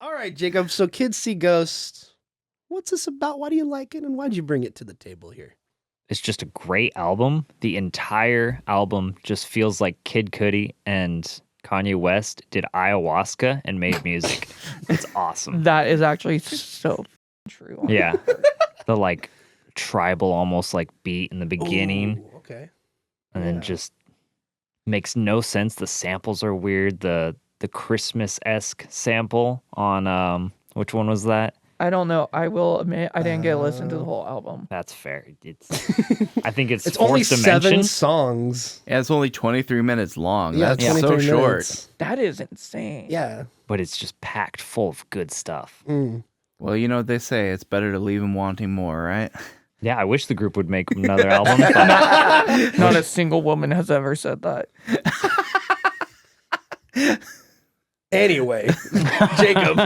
All right, Jacob. So Kids See Ghosts. What's this about? Why do you like it? And why'd you bring it to the table here? It's just a great album. The entire album just feels like Kid Cudi and Kanye West did ayahuasca and made music. It's awesome. That is actually so true. Yeah. The like tribal almost like beat in the beginning. Ooh, okay. And then just makes no sense. The samples are weird. The Christmas-esque sample on which one was that? I don't know. I will admit I didn't get to listen to the whole album. That's fair. It's I think it's only Fourth 7 Dimension. songs. Yeah, it's only 23 minutes long. Yeah, That's 23 so short. minutes. That is insane. Yeah. But it's just packed full of good stuff. Mm. Well, you know what they say. It's better to leave them wanting more, right? Yeah, I wish the group would make another album. Not a single woman has ever said that. Anyway, Jacob.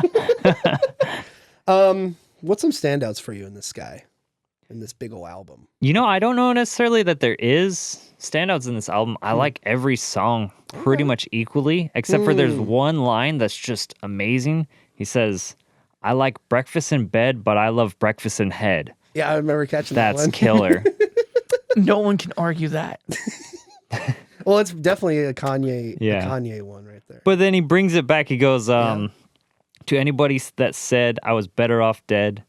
What's some standouts for you in this guy, in this big ol' album? I don't know necessarily that there is standouts in this album. I like every song pretty much equally, except for there's one line that's just amazing. He says, "I like breakfast in bed, but I love breakfast in head." Yeah, I remember catching that one. That's killer. No one can argue that. Well, it's definitely a Kanye one right there. But then he brings it back. He goes, to anybody that said I was better off dead,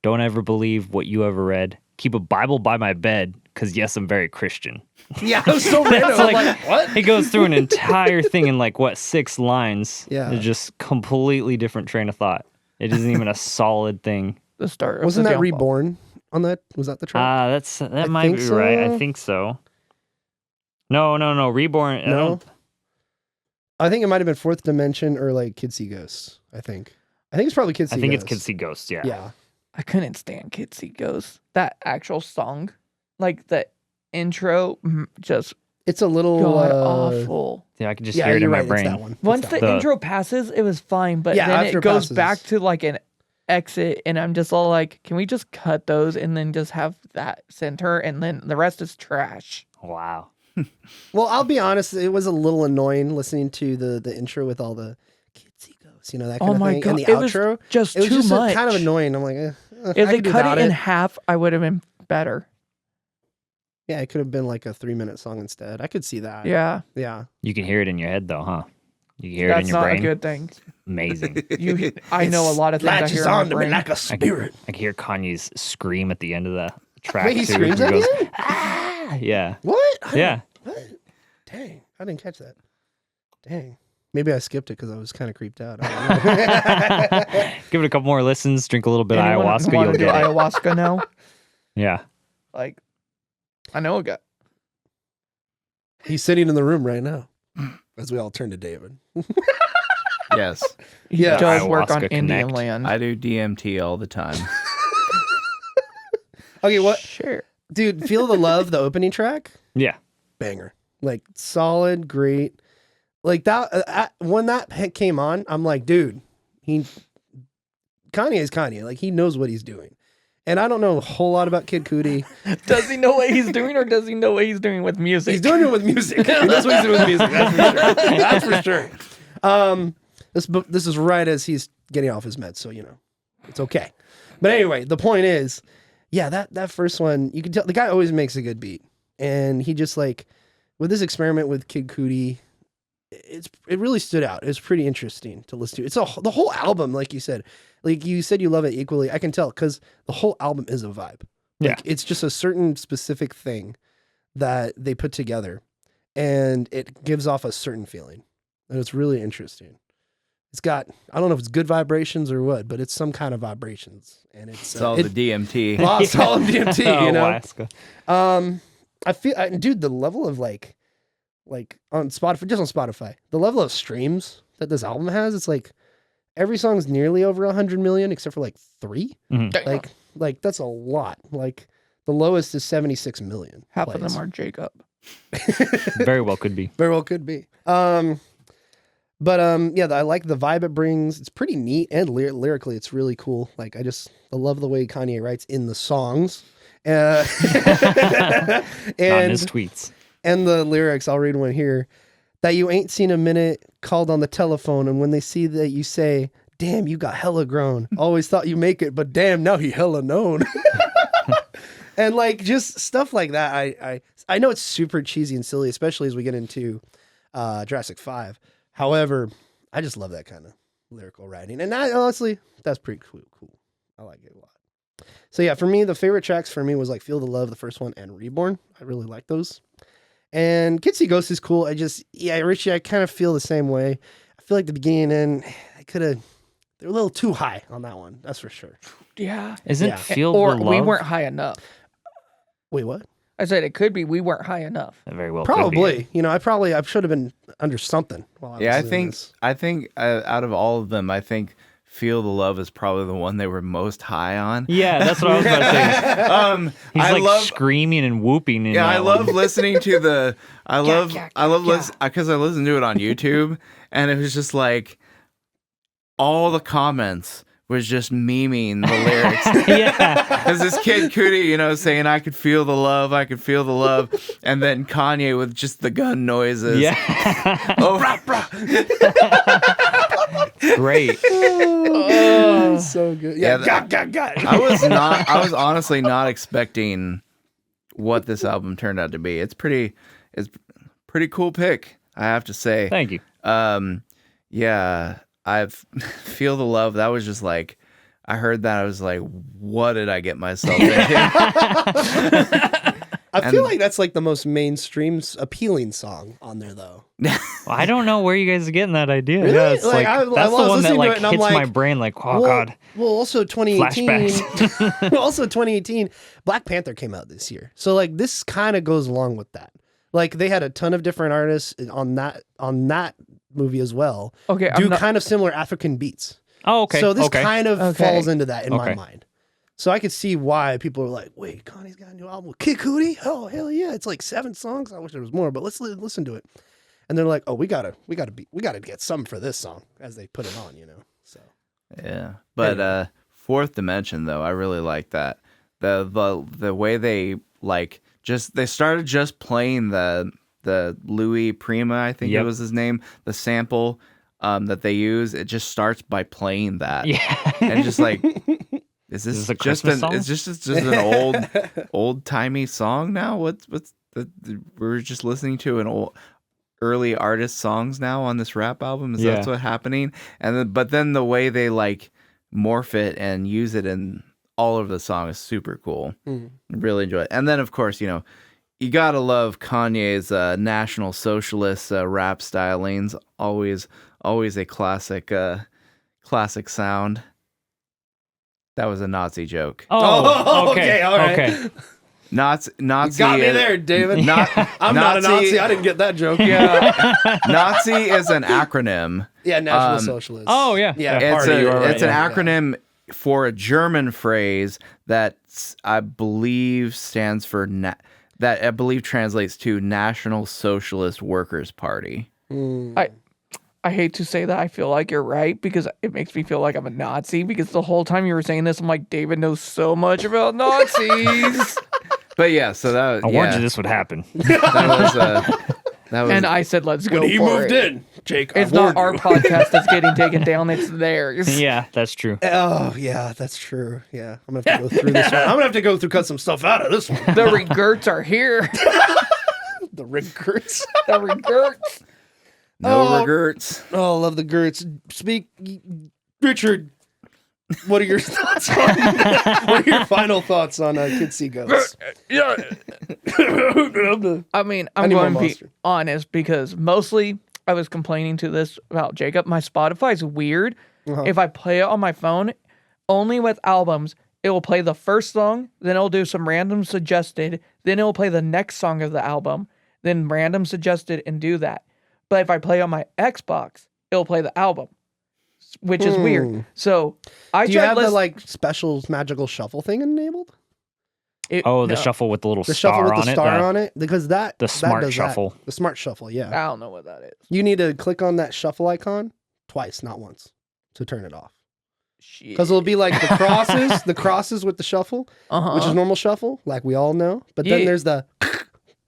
don't ever believe what you ever read. Keep a Bible by my bed, because yes, I'm very Christian. Yeah, I was so random. That's I'm like, like, what? He goes through an entire thing in 6 lines. Yeah. It's just completely different train of thought. It isn't even a solid thing. The start of Wasn't the that downfall. Reborn on that? Was that the track? That might think be right. I so. think so. No. Reborn. No. I think it might have been Fourth Dimension or Kids See Ghosts. I think it's probably Kids See I think Ghosts. it's Kids See Ghosts. Yeah. Yeah. I couldn't stand Kids See Ghosts. That actual song, the intro, just It's a little god awful. Yeah, I can just Yeah, hear it you're in my right. brain. It's that one. Once It's the that one. intro passes, it was fine, but Yeah, then after it goes passes. back to an exit, and I'm just all like, can we just cut those and then just have that center, and then the rest is trash. Wow. Well, I'll be honest. It was a little annoying listening to the intro with all the Kids See Ghosts, that kind Oh of my thing, god, and the it was outro. just It was too just much. kind of annoying. I'm like, If I they could do cut without it in half, I would have been better. Yeah, it could have been like a 3-minute song instead. I could see that. Yeah, Yeah. You can hear it in your head, though, huh? You can hear it in that's your not brain. a good thing. Amazing. I know a lot of things I Latches hear in my on to me brain. like a spirit. I can hear Kanye's scream at the end of the track. Wait, he too. screams at goes, you? "Ah!" Yeah. What? Yeah. What? Dang, I didn't catch that. Dang. Maybe I skipped it because I was kind of creeped out. I don't know. Give it a couple more listens, drink a little bit of Anyone ayahuasca, wanna you'll do get it. ayahuasca now? Yeah. I know a guy. He's sitting in the room right now as we all turn to David. Yes. He Yeah. does work on Ayahuasca Indian Connect. land. I do DMT all the time. Okay, what? Sure. Dude, Feel the Love, the opening track? Yeah. Banger. Solid, great. That when that came on, I'm like, dude, Kanye is Kanye. He knows what he's doing. And I don't know a whole lot about Kid Cudi. Does he know what he's doing, or does he know what he's doing with music? He's doing it with music. He knows what he's doing with music. That's for sure. That's for sure. This is right as he's getting off his meds, so it's okay. But anyway, the point is, yeah, that first one, you can tell the guy always makes a good beat, and he just with this experiment with Kid Cudi, it really stood out. It was pretty interesting to listen to. It's the whole album, like you said you love it equally. I can tell because the whole album is a vibe. Yeah. It's just a certain specific thing that they put together, and it gives off a certain feeling, and it's really interesting. It's got, I don't know if it's good vibrations or what, but it's some kind of vibrations, and it's all the DMT. Lost all of DMT, Ayahuasca. I feel, dude, the level of on Spotify, just on Spotify, the level of streams that this album has, it's every song's nearly over 100 million, except for 3. Mhm. That's a lot. The lowest is 76 million. Half of plays. them are Jacob. Very well could be. Very well could be. Yeah, I like the vibe it brings. It's pretty neat, and lyrically, it's really cool. I love the way Kanye writes in the songs. Not in his And tweets. and the lyrics, I'll read one here. That you ain't seen a minute, called on the telephone, and when they see that you say, damn, you got hella grown. Always thought you make it, but damn, now he hella known. And like just stuff like that. I know it's super cheesy and silly, especially as we get into Jurassic 5. However, I just love that kind of lyrical writing. And honestly, that's pretty cool. I like it a lot. So yeah, for me, the favorite tracks for me was like Feel the Love, the first one, and Reborn. I really like those. And Kids See Ghosts is cool. Richie, I kind of feel the same way. I feel like the beginning and end, they're a little too high on that one. That's for sure. Yeah. Isn't Feel Or the Love? we weren't high enough. Wait, what? I said it could be we weren't high enough. It very well could be. Probably. I should have been under something while I was Yeah, doing this. I think out of all of them, I think Feel the Love is probably the one they were most high on. Yeah, that's what I was about to say. He's I like love screaming and whooping. In Yeah, I that love one. listening to the. I love yeah. because I listened to it on YouTube, and it was just like all the comments was just memeing the lyrics. Yeah. Because this kid Cootie, saying I could feel the love, and then Kanye with just the gun noises. Yeah. Oh, Great. Oh, so good. Yeah, Yeah, got. I was honestly not expecting what this album turned out to be. It's pretty cool pick, I have to say. Thank you. Yeah, I Feel the Love. That was just like, I heard that. I was like, what did I get myself into? I feel like that's like the most mainstream appealing song on there, though. I don't know where you guys are getting that idea. Really? Yeah, it's Like, like, I that's was the one that listening to like it and I'm hits my like, brain. Like, oh god. Well, also 2018. Flashbacks. Also 2018, Black Panther came out this year, so like this kind of goes along with that. Like they had a ton of different artists on that movie as well. Okay, do kind of similar African beats. Oh, okay. So this okay. kind of Okay. falls into that in my Okay. mind. So I could see why people are like, "Wait, Connie's got a new album with Kid Cudi? Oh hell yeah! It's like 7 songs. I wish there was more, but let's listen to it." And they're like, "Oh, we gotta get something for this song," as they put it on, So Yeah, but Fourth Dimension though, I really like that. The way they they started just playing the Louis Prima, I think it Yep. was his name, the sample that they use. It just starts by playing that. Yeah. And just like, is this Is this a just Christmas song? is this just an old timey song now? What's we're just listening to an old early artist songs now on this rap album? Is that what's happening? And but then the way they like morph it and use it in all of the song is super cool. Really enjoy it. And then of course, you gotta love Kanye's National Socialist rap stylings. Always a classic sound. That was a Nazi joke. Oh, okay. all right. Okay. Nazi You got me there, David. I'm not a Nazi. I didn't get that joke. Yeah. Nazi is an acronym. Yeah, National Socialist. Oh, yeah. Yeah, Yeah. party. you are right, It's an yeah. acronym for a German phrase that I believe stands for that I believe translates to National Socialist Workers Party. I hate to say that. I feel like you're right because it makes me feel like I'm a Nazi because the whole time you were saying this, I'm like, David knows so much about Nazis. But yeah, so that I warned you this would happen. that was And I said, let's go When he for moved it. in, Jake. It's I not warned our you. podcast that's getting taken down. It's theirs. Yeah, that's true. Oh yeah, that's true. Yeah, I'm gonna have to go through this one. I'm gonna have to go through cut some stuff out of this one. The regrets are here. The regrets. The regrets. no regrets. Oh, I love the Gertz. Richard. What are your thoughts on? What are your final thoughts on Kids See Ghosts? Yeah. I mean, I'm need more going to be Monster. honest because mostly I was complaining to this about Jacob. My Spotify's weird. Uh-huh. If I play it on my phone, only with albums, it will play the first song, then it'll do some random suggested, then it will play the next song of the album, then random suggested and do that. But if I play on my Xbox, it'll play the album, which is weird. So I Do you tried have the list- like special magical shuffle thing enabled? Oh, the no, shuffle with the little The star shuffle with on the it. star the- on it? Because that the that smart does that. shuffle. The smart shuffle, yeah. I don't know what that is. You need to click on that shuffle icon twice, not once, to turn it off. Shit. Because it'll be like the crosses with the shuffle, which is normal shuffle, like we all know. But then Yeah. there's the.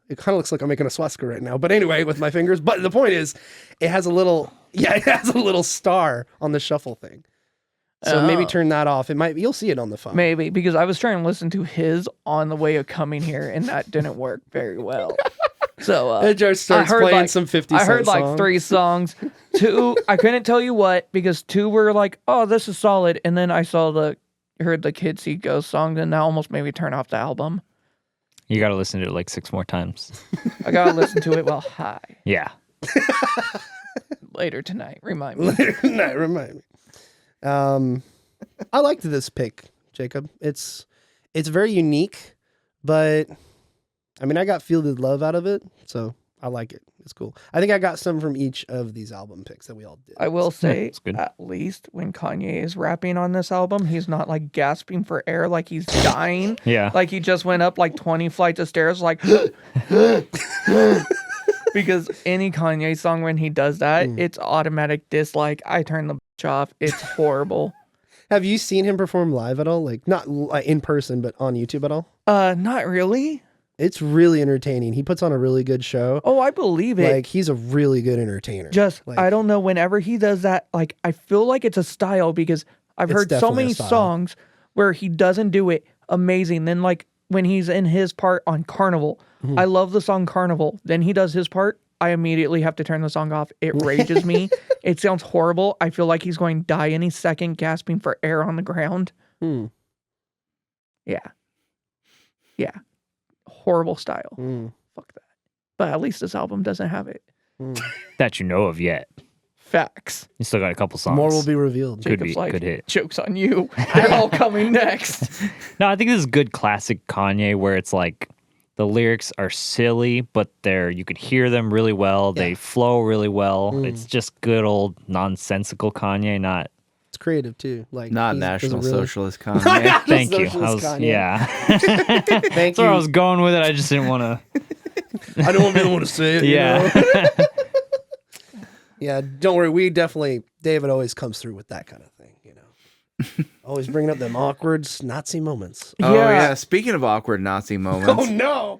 It kind of looks like I'm making a swastika right now, but anyway, with my fingers. But the point is, it has a little star on the shuffle thing. So maybe Oh. turn that off. You'll see it on the phone. Maybe, because I was trying to listen to his on the way of coming here, and that didn't work very well. So It just starts playing some 50 I Cent heard like song. 3 songs. 2, I couldn't tell you what, because 2 were like, oh, this is solid. And then I heard the Kids See Ghost song, and that almost made me turn off the album. You got to listen to it like 6 more times. I gotta listen to it while high Yeah. later tonight. Remind me. No, remind me. I liked this pick, Jacob. It's very unique, but I mean, I got Feel the Love out of it, so I like it. It's cool. I think I got some from each of these album picks that we all did. I will say, it's good. at least when Kanye is rapping on this album, he's not like gasping for air like he's dying. Yeah. Like he just went up like 20 flights of stairs, like. Because any Kanye song, when he does that, it's automatic dislike. I turn the bitch off. It's horrible. Have you seen him perform live at all? Like not in person, but on YouTube at all? Not really. It's really entertaining. He puts on a really good show. Oh, I believe it. Like he's a really good entertainer. Just, like, I don't know, whenever he does that, like, I feel like it's a style, because I've It's heard so definitely a many style. songs where he doesn't do it amazing. Then, like, when he's in his part on Carnival, Mm-hmm. I love the song Carnival. Then he does his part. I immediately have to turn the song off. It rages me. It sounds horrible. I feel like he's going to die any second, gasping for air on the ground. Hmm. Yeah. Yeah. Horrible style. Mm. Fuck that. But at least this album doesn't have it. That you know of yet. Facts. You still got a couple songs. More will be revealed. Could Jacob's be, like, could hit. joke's on you. They're all coming next. No, I think this is good classic Kanye where it's like the lyrics are silly, but you could hear them really well. Yeah. They flow really well. It's just good old nonsensical Kanye, not It's creative too. Like Not he's- National doesn't really- Socialist Kanye. thank you. Socialist Kanye. Yeah. Thank That's where you. I was going with it. I just didn't want to. I don't want to be the one to say it. you know? Yeah. Yeah, don't worry. David always comes through with that kind of thing, you know. Always bringing up them awkward Nazi moments. Oh Yeah. yeah. Speaking of awkward Nazi moments, no.